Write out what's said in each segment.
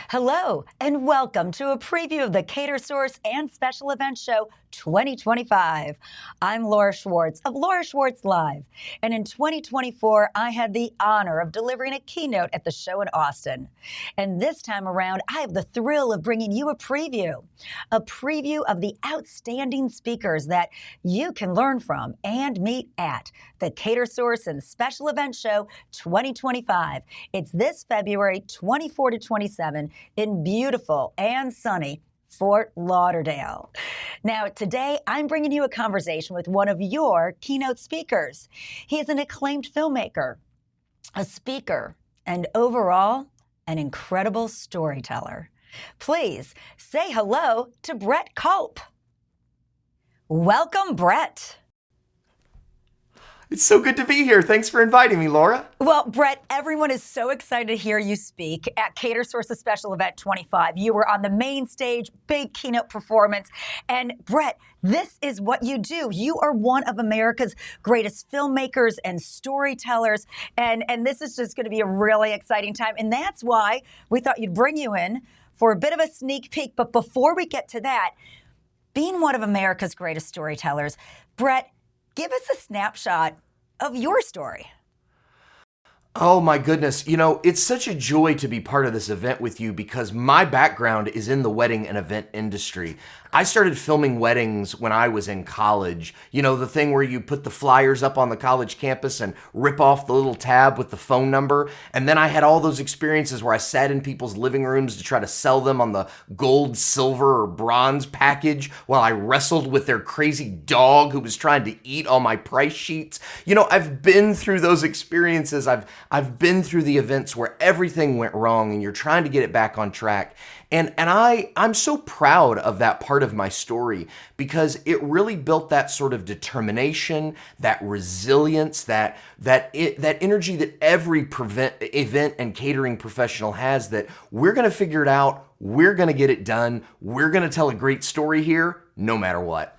Hello, and welcome to a preview of the Catersource and Special Events Show 2025. I'm Laura Schwartz of Laura Schwartz Live, and in 2024, I had the honor of delivering a keynote at the show in Austin. And this time around, I have the thrill of bringing you a preview of the outstanding speakers that you can learn from and meet at the Catersource and Special Events Show 2025. It's this February 24 to 27 in beautiful and sunny Fort Lauderdale. Now, today I'm bringing you a conversation with one of your keynote speakers. He is an acclaimed filmmaker, a speaker, and overall, an incredible storyteller. Please say hello to Brett Culp. Welcome, Brett. It's so good to be here. Thanks for inviting me, Laura. Well, Brett, everyone is so excited to hear you speak at Catersource's Special Event 25. You were on the main stage, big keynote performance. And Brett, this is what you do. You are one of America's greatest filmmakers and storytellers. And this is just going to be a really exciting time. And that's why we thought you'd bring you in for a bit of a sneak peek. But before we get to that, being one of America's greatest storytellers, Brett, give us a snapshot of your story. Oh my goodness. You know, it's such a joy to be part of this event with you because my background is in the wedding and event industry. I started filming weddings when I was in college. You know, the thing where you put the flyers up on the college campus and rip off the little tab with the phone number. And then I had all those experiences where I sat in people's living rooms to try to sell them on the gold, silver, or bronze package while I wrestled with their crazy dog who was trying to eat all my price sheets. You know, I've been through those experiences. I've been through the events where everything went wrong and you're trying to get it back on track. And I'm so proud of that part of my story because it really built that sort of determination, that resilience, that energy that every event and catering professional has, that we're going to figure it out, we're going to get it done, we're going to tell a great story here, no matter what.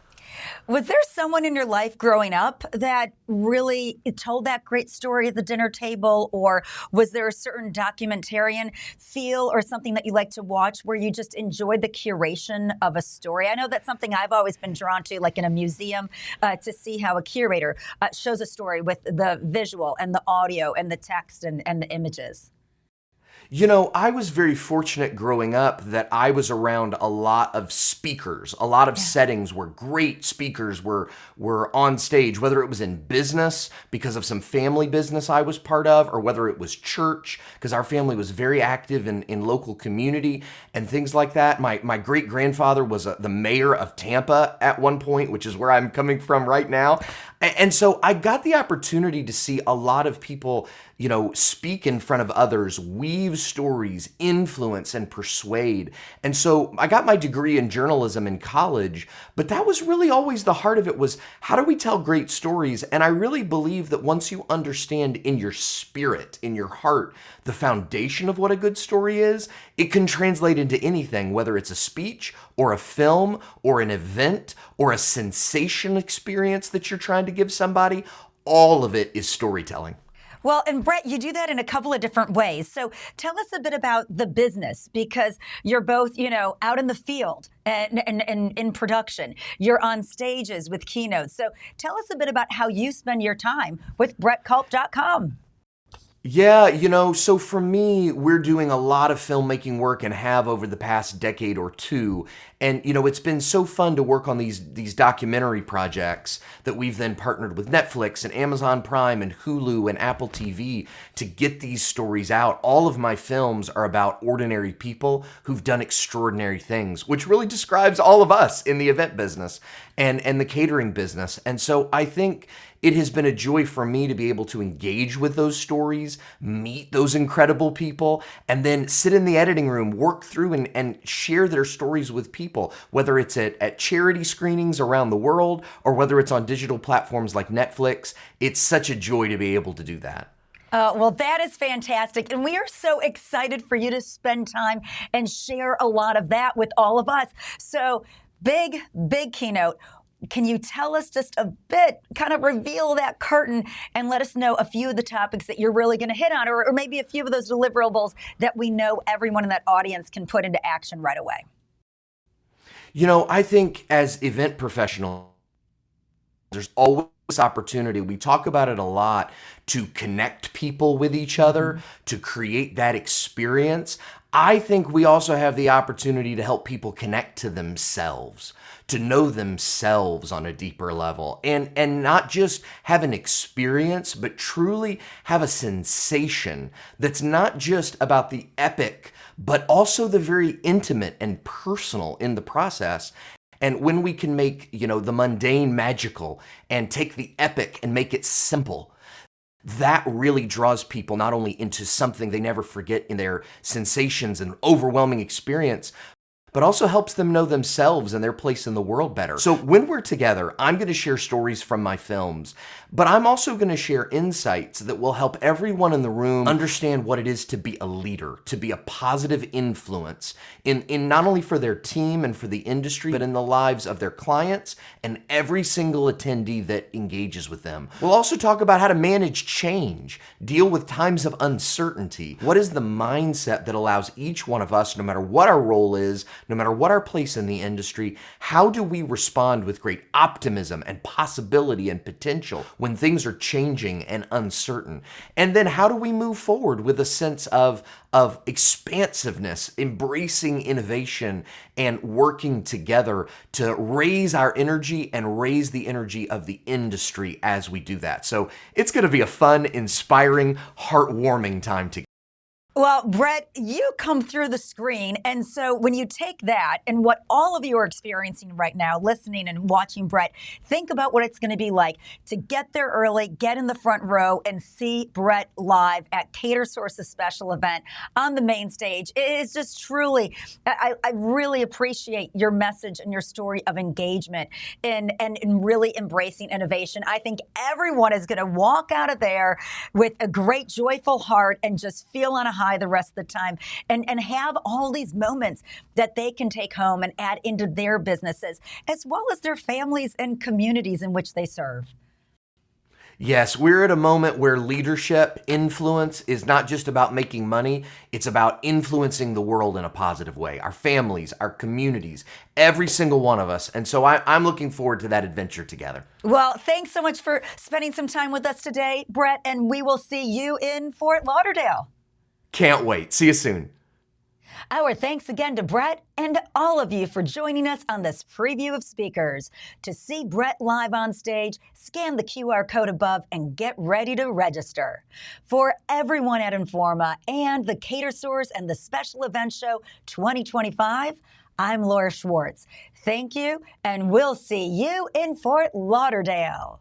Was there someone in your life growing up that really told that great story at the dinner table? Or was there a certain documentarian feel or something that you like to watch where you just enjoyed the curation of a story? I know that's something I've always been drawn to, like in a museum, to see how a curator shows a story with the visual and the audio and the text and the images. You know, I was very fortunate growing up that I was around a lot of speakers, a lot of settings where great speakers were on stage, whether it was in business because of some family business I was part of, or whether it was church because our family was very active in local community and things like that. My great-grandfather was the mayor of Tampa at one point, which is where I'm coming from right now. And so I got the opportunity to see a lot of people, you know, speak in front of others, weave stories, influence, and persuade. And so I got my degree in journalism in college, but that was really always the heart of it, was how do we tell great stories? And I really believe that once you understand in your spirit, in your heart, the foundation of what a good story is, it can translate into anything, whether it's a speech or a film or an event or a sensation experience that you're trying to give somebody. All of it is storytelling. Well, and Brett, you do that in a couple of different ways. So tell us a bit about the business, because you're both, you know, out in the field and in production. You're on stages with keynotes. So tell us a bit about how you spend your time with brettculp.com. Yeah, you know, so for me, we're doing a lot of filmmaking work and have over the past decade or two. And, you know, it's been so fun to work on these documentary projects that we've then partnered with Netflix and Amazon Prime and Hulu and Apple TV to get these stories out. All of my films are about ordinary people who've done extraordinary things, which really describes all of us in the event business and the catering business. And so I think it has been a joy for me to be able to engage with those stories, meet those incredible people, and then sit in the editing room, work through and share their stories with people, whether it's at charity screenings around the world or whether it's on digital platforms like Netflix. It's such a joy to be able to do that. Well, that is fantastic. And we are so excited for you to spend time and share a lot of that with all of us. So big keynote. Can you tell us just a bit, kind of reveal that curtain and let us know a few of the topics that you're really going to hit on, or maybe a few of those deliverables that we know everyone in that audience can put into action right away? I think as event professionals, there's always opportunity. We talk about it a lot to connect people with each other, to create that experience. I think we also have the opportunity to help people connect to themselves, to know themselves on a deeper level, and not just have an experience, but truly have a sensation that's not just about the epic, but also the very intimate and personal in the process. And when we can make, the mundane magical and take the epic and make it simple, that really draws people not only into something they never forget in their sensations and overwhelming experience, but also helps them know themselves and their place in the world better. So when we're together, I'm going to share stories from my films, but I'm also going to share insights that will help everyone in the room understand what it is to be a leader, to be a positive influence in not only for their team and for the industry, but in the lives of their clients and every single attendee that engages with them. We'll also talk about how to manage change, deal with times of uncertainty. What is the mindset that allows each one of us, no matter what our role is, no matter what our place in the industry, how do we respond with great optimism and possibility and potential when things are changing and uncertain? And then how do we move forward with a sense of expansiveness, embracing innovation and working together to raise our energy and raise the energy of the industry as we do that? So it's going to be a fun, inspiring, heartwarming time together. Well, Brett, you come through the screen. And so when you take that and what all of you are experiencing right now, listening and watching Brett, think about what it's going to be like to get there early, get in the front row, and see Brett live at Catersource's special event on the main stage. It is just truly, I really appreciate your message and your story of engagement and really embracing innovation. I think everyone is going to walk out of there with a great, joyful heart and just feel on a high the rest of the time and have all these moments that they can take home and add into their businesses, as well as their families and communities in which they serve. Yes, we're at a moment where leadership, influence is not just about making money, it's about influencing the world in a positive way. Our families, our communities, every single one of us. And so I'm looking forward to that adventure together. Well, thanks so much for spending some time with us today, Brett, and we will see you in Fort Lauderdale. Can't wait. See you soon. Our thanks again to Brett and all of you for joining us on this preview of speakers. To see Brett live on stage, scan the QR code above and get ready to register. For everyone at Informa and the Catersource and the Special Event Show 2025, I'm Laura Schwartz. Thank you, and we'll see you in Fort Lauderdale.